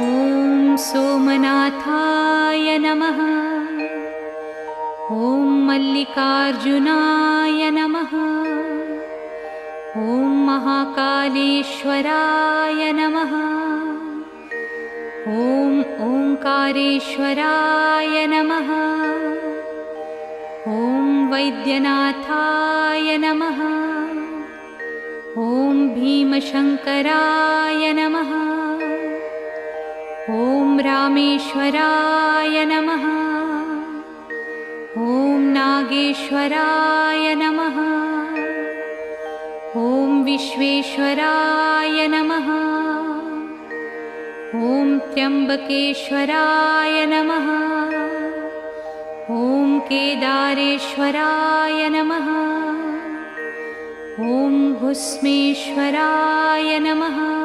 ॐ सोमनाथाय नमः। ॐ मल्लिकार्जुनाय नमः। ॐ महाकालेश्वराय नमः। ॐ ओंकारेश्वराय नमः। ॐ वैद्यनाथाय नमः। ॐ भीमशंकराय नमः। ॐ रामेश्वराय नमः। ॐ नागेश्वराय नमः। ॐ विश्वेश्वराय नमः। ॐ त्र्यंबकेश्वराय नमः। ॐ केदारेश्वराय नमः। ॐ भुस्मेश्वराय नमः।